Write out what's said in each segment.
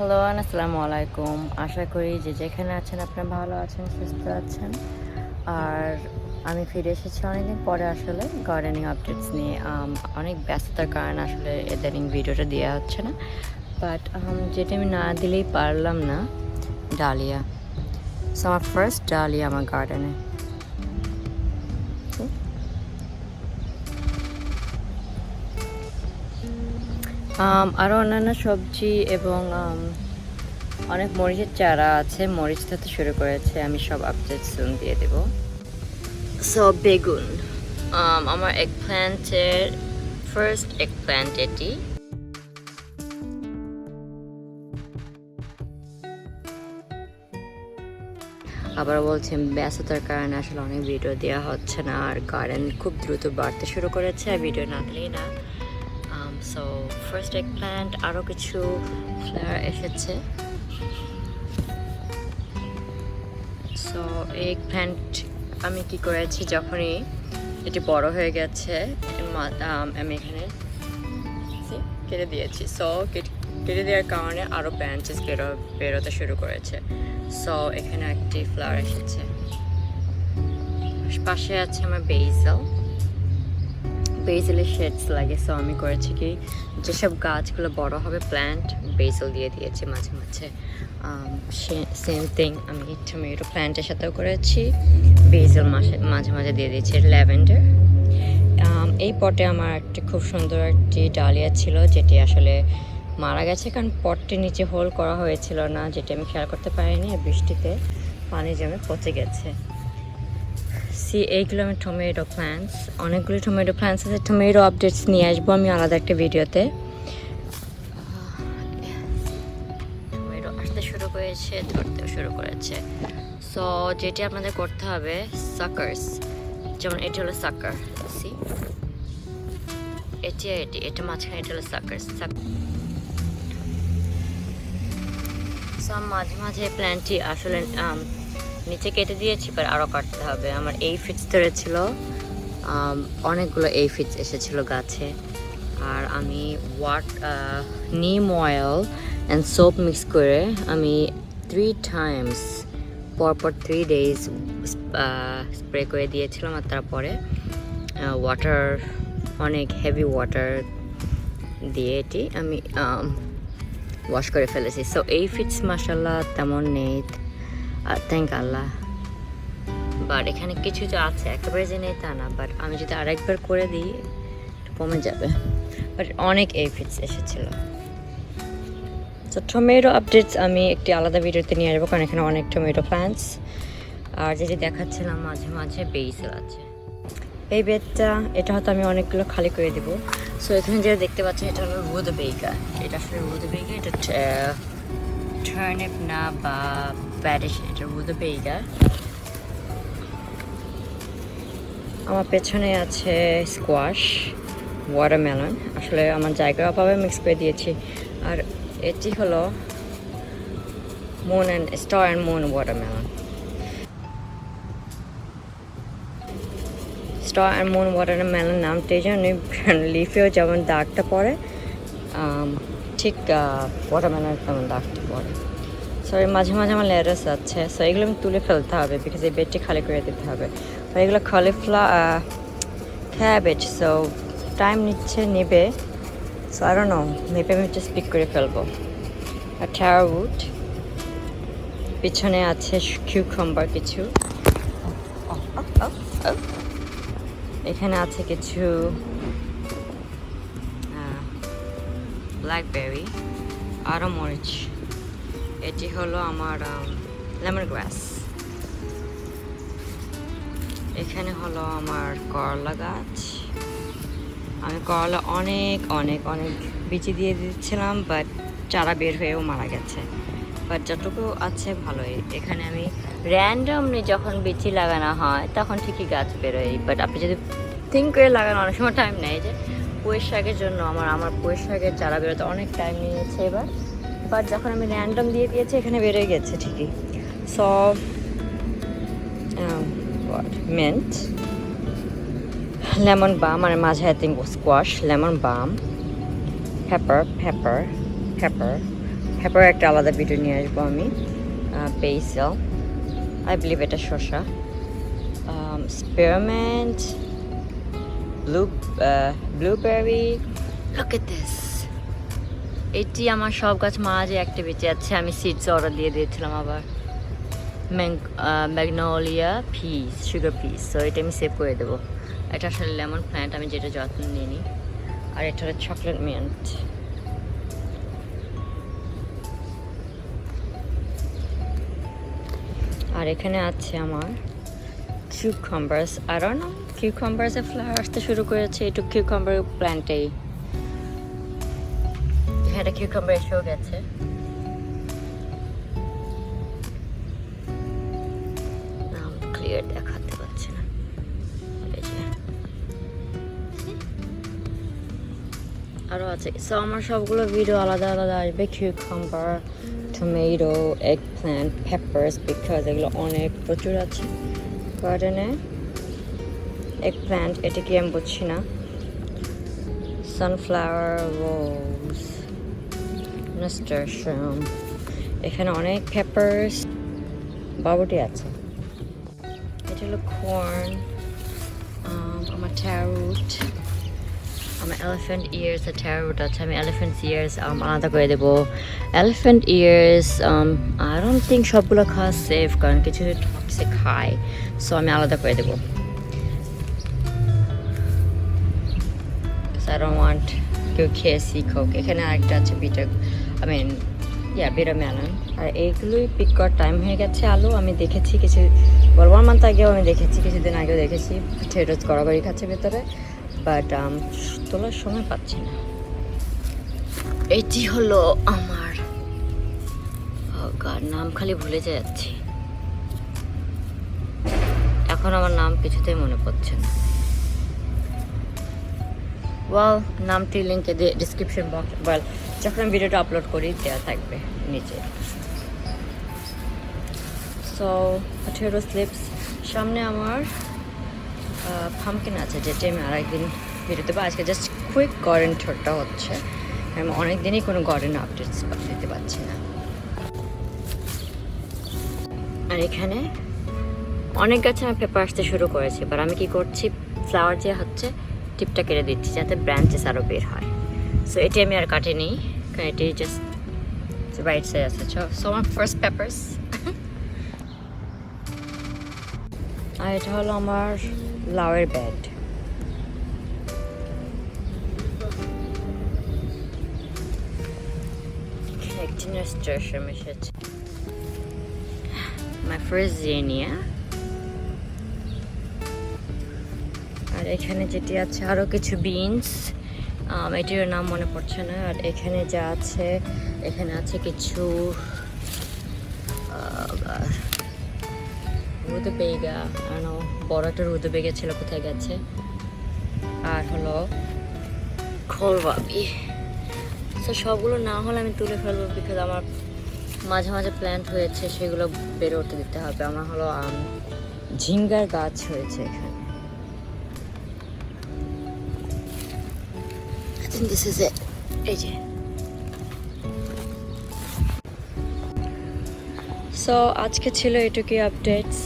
Hello আসসালামু আলাইকুম। আশা করি যে যেখানে আছেন আপনারা ভালো আছেন, সুস্থ আছেন। আর আমি ফিরে এসেছি অনেকদিন পরে আসলে গার্ডেনিং আপডেটস নিয়ে। অনেক ব্যস্ততার কারণে আসলে ইদানিং ভিডিওটা দেওয়া হচ্ছে না। বাট যেটা আমি না দিলেই পারলাম না, ডালিয়া। সো আমার ফার্স্ট ডালিয়া আমার গার্ডেনে। আরও অন্যান্য সবজি এবং অনেক মরিচের চারা আছে, মরিচ ধরতে শুরু করেছে। আমি সব আপডেট সুন দিয়ে দেব। সো বেগুন, আমার এগ প্ল্যান্টের ফার্স্ট এগ প্ল্যান্ট এটি। আবার বলছি ব্যস্ততার কারণে আসলে অনেক ভিডিও দেওয়া হচ্ছে না, আর গার্ডেন খুব দ্রুত বাড়তে শুরু করেছে, ভিডিও না দিলেই না। সো ফার্স্ট এগ প্ল্যান্ট, আরও কিছু ফ্লাওয়ার এসেছে। সো এগ প্ল্যান্ট আমি কি করেছি, যখনই এটি বড় হয়ে গেছে আমি এখানে কেটে দিয়েছি। সো কেটে দেওয়ার কারণে আরও ব্রাঞ্চেস বেরোতে শুরু করেছে। সো এখানে একটি ফ্লাওয়ার এসেছে। পাশে আছে আমার বেজেলের শেডস লাগে। সো আমি করেছি কি, যেসব গাছগুলো বড় হবে প্ল্যান্ট, বেজেল দিয়ে দিয়েছি মাঝে মাঝে। সেম থিং আমি টমেটো প্ল্যান্টের সাথেও করেছি, বেজেল মাঝে মাঝে দিয়ে দিয়েছি। ল্যাভেন্ডার, এই পটে আমার একটি খুব সুন্দর একটি ডালিয়া ছিল, যেটি আসলে মারা গেছে কারণ পটটির নিচে হোল করা হয়েছিল না, যেটি আমি খেয়াল করতে পারিনি। বৃষ্টিতে পানি জমে পচে গেছে। এইগুলো আমি টমেটো প্ল্যান্টস, অনেকগুলো টমেটো প্ল্যান্টস আছে। টমেটো আপডেটস নিয়ে আসবো আমি আলাদা একটা ভিডিওতে। টমেটো আসতে শুরু করেছে, ধরতেও শুরু করেছে। সো যেটি আপনাদের করতে হবে, সাকার্স, যেমন এটি হলো সাকার, এটা মাঝখানে, এটা হলো সাকার্স। সো মাঝে মাঝে প্ল্যান্টটি আসলে নিচে কেটে দিয়েছি, বাট আরও কাটতে হবে। আমার এই ফিটস ধরেছিল, অনেকগুলো এই ফিটস এসেছিল গাছে। আর আমি নিম অয়েল অ্যান্ড সোপ মিক্স করে আমি 3 times পরপর 3 days স্প্রে করে দিয়েছিলাম। আর তারপরে ওয়াটার, অনেক হেভি ওয়াটার দিয়ে এটি আমি ওয়াশ করে ফেলেছি। সো এই ফিটস মাশাল্লাহ তেমন নেই, থ্যাংক আল্লাহ। বাট এখানে কিছু তো আছে, একেবারে যে নেই তা না, বাট আমি যদি আরেকবার করে দিই একটু কমে যাবে। বাট অনেক এই ফিটস এসেছিল। তো টমেটো আপডেটস আমি একটি আলাদা ভিডিওতে নিয়ে আসবো, কারণ এখানে অনেক টমেটো প্ল্যান্টস। আর যেটি দেখাচ্ছিলাম মাঝে মাঝে বেসিল আছে। এই বেডটা, এটা হয়তো আমি অনেকগুলো খালি করে দেবো। সো এখানে যেটা দেখতে পাচ্ছেন, এটা হলো রুদাবেগা। এটা আসলে রুদাবেগা, এটা টার্নিপ না বা ব্যাডিশ, এটা রুদাবেগা। আমার পেছনে আছে স্কোয়াশ, ওয়াটারমেলন, আসলে আমার জায়গার অভাবে মিক্স করে দিয়েছি। আর এটি হলো star and moon watermelon. Star and moon watermelon নামটা এই জন্য, লিফেও যেমন দাগটা পড়ে, ঠিক ওয়াটারমেলনের তেমন দাগটা পড়ে। সো মাঝে মাঝে আমার লেটাস আছে। সো এগুলো আমি তুলে ফেলতে হবে, বিকজ এই বেডটি খালি করে দিতে হবে। আর এগুলো ক্যাবেজ, সো টাইম নেবে। সো আই ডোন্ট নো, মেপে আমি স্পিক করে ফেলবো। আর ট্যারাউড, পিছনে আছে কিউকাম্বার কিছু, এখানে আছে কিছু ব্ল্যাকবেরি, আরও মরিচ। এটি হলো আমার লেমন গ্রাস। এখানে হলো আমার করলা গাছ। আমি করলা অনেক অনেক অনেক বিচি দিয়ে দিচ্ছিলাম, বাট চারা বের হয়েও মারা গেছে। বাট যতটুকু আছে ভালোই। এখানে আমি র্যান্ডমলি যখন বিচি লাগানো হয় তখন ঠিকই গাছ বেরোয়, বাট আপনি যদি থিঙ্ক করে লাগানো, অনেক সময় টাইম নেয়। যে পুঁই শাকের জন্য আমার পুঁই শাকের চারা বেরোতে অনেক টাইম নিয়েছে এবার, বাট যখন আমি র্যান্ডম দিয়ে দিয়েছি এখানে বেড়ে গেছে ঠিকই। সো মিন্ট, লেমন বাম, মানে মাঝে আই থিঙ্ক স্কোয়াশ, লেমন বাম, পেপার, পেপার একটা আলাদা ভিডিও নিয়ে আসবো আমি। বেসিল, আই বিলিভ এটা শসা। স্পিয়ারমেন্ট, ব্লুবেরি, লুক এট দিস। এটি আমার সব গাছ মাঝে একটা বেঁচে আছে, আমি সিডস অর্ডার দিয়ে দিয়েছিলাম। আবার magnolia piece, sugar piece, so এটা আমি সেভ করে দেবো। এটা আসলে লেমন প্ল্যান্ট, আমি যেটা যত্ন নিয়ে নিই। আর এটা হলো চকলেট মিন্ট। আর এখানে আছে আমার কিউকাম্বার্স। আই ডোন্ট নো কিউকাম্বার্সে ফ্লাওয়ার আসতে শুরু করেছে একটু কিউকাম্বার প্ল্যান্টেই। এখানে কিউকাম্বার এসেও গেছে। নাম ক্লিয়ার দেখাতে পারছি না। আরও আছে। সো আমার সবগুলো ভিডিও আলাদা আলাদা আসবে। Cucumber, tomato, egg plant, papers, because এগুলো অনেক প্রচুর আছে গার্ডেনে। এগ প্ল্যান্ট, এটা কি আমি বুঝছি না। সানফ্লাওয়ার, রোজ, নাস্টারশাম, এখানে অনেক পেপার্স, বাবুটি আছে। এটা হলো কর্ন, আমার ট্যারোট, আমার এলিফ্যান্ট ইয়ার্স আর ট্যারোট আছে। আমি এলিফ্যান্ট ইয়ার্স আলাদা করে দেবো। Elephant years I don't think সবগুলো খাওয়া সেফ, কারণ কিছু টক্সিক খায়, সো আমি আলাদা করে দেবো। I don't want কেউ খেয়ে শিখুক। এখানে আরেকটা আছে বিটার, বিটার মেলন। আর এইগুলোই পিক করার টাইম হয়ে গেছে। আলু আমি দেখেছি কিছু 1 মান্থ আগেও আমি দেখেছি, কিছুদিন আগেও দেখেছি পটেটোস গড়াগড়ি খাচ্ছে ভেতরে, বাট তোলার সময় পাচ্ছি না। এটি হলো আমার নাম খালি ভুলে যাচ্ছি এখন, আমার নাম কিছুতেই মনে পড়ছে না। ওয়াও, নামটি লিঙ্কে দিয়ে ডিসক্রিপশন বক্স, যখন আমি ভিডিওটা আপলোড করি দেওয়া থাকবে নিচে। সো পটেটো স্লিপস, সামনে আমার পামকিন আছে, যেটি আমি আরেকদিন ভিডিও দেবো। আজকে জাস্ট কুইক গার্ডেন ঠোঁটটা হচ্ছে, আমি অনেক দিনই কোনো গার্ডেন আপডেটস দিতে পারছি না। আর এখানে অনেক গাছে আমি পেপার আসতে শুরু করেছি, এবার আমি কি করছি, ফ্লাওয়ার যে হচ্ছে টিপটা কেটে দিচ্ছি যাতে ব্রাঞ্চেস আরও বের হয়। সো এটি আমি আর কাটিনি, কারণ এটি জাস্ট রাইট সাইড আছে। সো আমার ফার্স্ট পেপার্স। আর এটা হলো আমার লাউয়ের বেড। একটি নাস্টারশাম এসেছে, মাই ফার্স্ট জিনিয়া। আর এখানে যেটি আছে আরও কিছু বিনস, এটির নাম মনে পড়ছে না। আর এখানে যা আছে, এখানে আছে কিছু রুদবেগা, বড় একটা রুদবেগা ছিল, কোথায় গেছে। আর হলো খোলবাবি। তো সবগুলো না হলে আমি তুলে ফেলবো, বিকজ আমার মাঝে মাঝে প্ল্যান্ট হয়েছে, সেগুলো বেড়ে উঠতে দিতে হবে। আমার হলো ঝিঙ্গার গাছ হয়েছে এখানে। This is it. এই যে। সো আজকে ছিল এটুকুই আপডেটস।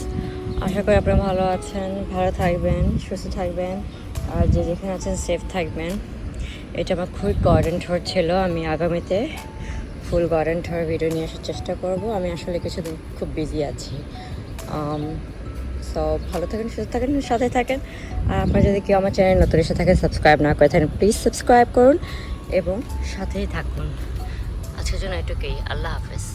আশা করি আপনারা ভালো আছেন, ভালো থাকবেন, সুস্থ থাকবেন, আর যে যেখানে আছেন সেফ থাকবেন। এটা আমার খুবই গার্ডেন ট্যুর ছিল। আমি আগামীতে ফুল গার্ডেন ট্যুর ভিডিও নিয়ে আসার চেষ্টা করব। আমি আসলে কিছুদিন খুব বিজি আছি। সো ভালো থাকেন, সুস্থ থাকেন, সাথে থাকেন। আর আপনারা যদি কেউ আমার চ্যানেল নতুন এসে থাকেন, সাবস্ক্রাইব না করে থাকেন, প্লিজ সাবস্ক্রাইব করুন এবং সাথেই থাকুন। আজকের জন্য এটুকুই। আল্লাহ হাফেজ।